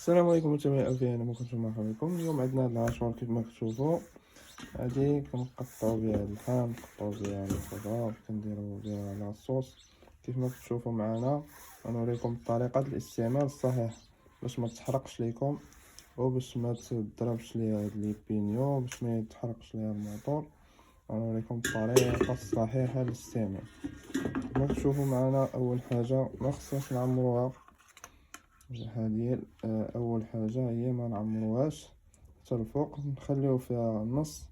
السلام عليكم متابعي ألفين، أنا كنتم مرحبا بكم. اليوم عندنا هاد العشور كيف ما كتشوفوا. هادي كنقطعو بها اللحم، نقطعو بها الخضار، كنديرو بها لاصوص. كيف ما كتشوفوا معنا غنوريكم طريقة الاستعمال الصحيح باش ما تحرقش ليكم وباش ما تضربش ليها هاد لي بينيو، باش ما يتحرقش ليها الموتور. غنوريكم الطريقة الصحيحة للاستعمال. كيف ما كتشوفوا معنا أول حاجة ما خصناش نعمروها. هذه اول حاجه هي ما نعمروهاش حتى الفوق، نخليو فيها النص،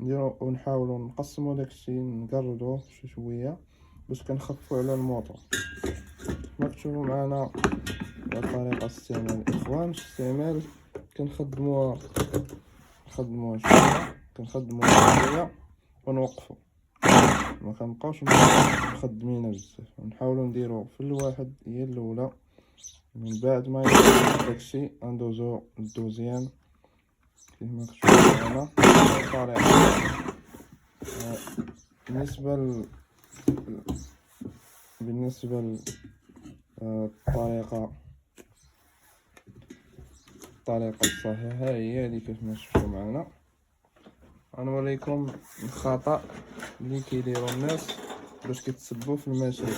نديرو ونحاولوا نقسموا داكشي، نقردوه شويه باش كنخففوا على الموتور. ما تشوفوا معنا طريقه استعمال الاخوان استعمال كنخدموها شويه ونوقفوا، ما كنبقاوش مخدمينها بزاف، ونحاولوا نديرو في الواحد هي الاولى. من بعد ما يخلص داكشي ندوزو للدوزيام. كيما كتشوفو معنا الطريقة. بالنسبة للطريقة الصحيحة هي هادي كيف ما شفتو معنا. غنوريكم الخطأ اللي كيديرو الناس باش كيتسببو في المشاكل.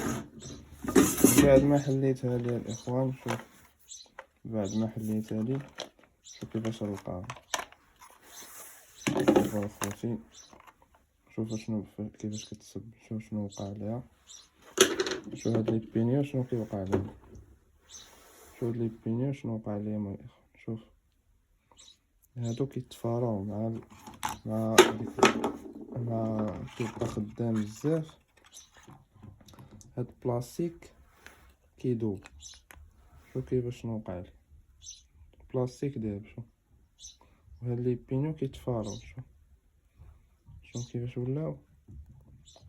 من بعد ما حليتها لي الاخوان، شوف بعد ما حليتها لي شوف كيفاش نلقاها. شوفوا اخوتي، شوفوا كيفاش كتصب، شوف شنو وقع ليها. شوف هاد لي بينيو شنو كيوقع لهم، شوف هاد لي بينيو شنو وقع ليهم الاخوان. شوف هادو كيتفاراو مع كيبقى خدام بزاف، هاد البلاستيك كيدوب. شوف كيفاش شنو وقع ليه، البلاستيك داب. شوف وهاد لي بينيو كيتفاراو، شوف كيفاش ولاو.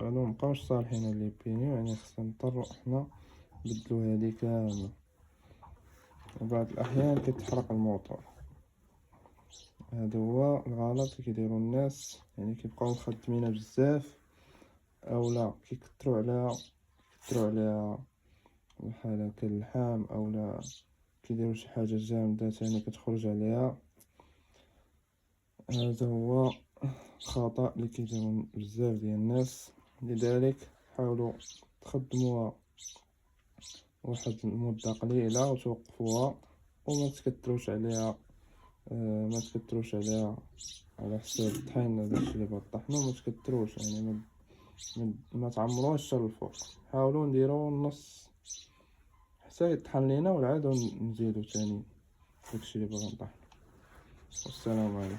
هادو مبقاوش صالحين هاد لي بينيو، يعني خصنا نضطرو حنا نبدلو هادي كاملة. وبعض الأحيان كتحرق الموتور. هذا هو الغلط اللي كيديرو الناس، يعني كيبقاو مخدمينها بزاف اولا كيكثروا عليها بحال هكا اللحام، اولا كيديروا شي حاجه جامده ثاني كتخرج عليها. هذا هو الخطأ اللي كيديروا بزاف ديال الناس. لذلك حاولوا تخدموها واحد المده قليله وتوقفوها، وما تكثروش عليها. ما تكتروش عليها على حساب الطحين. داكشي اللي بغا طحنو ما تكتروش، يعني ما تعمروهاش حتى الفوق. حاولوا نديرو النص حتى يطحن لينا، ونعاودو نزيدو تاني داكشي اللي بغا نطحن. والسلام عليكم.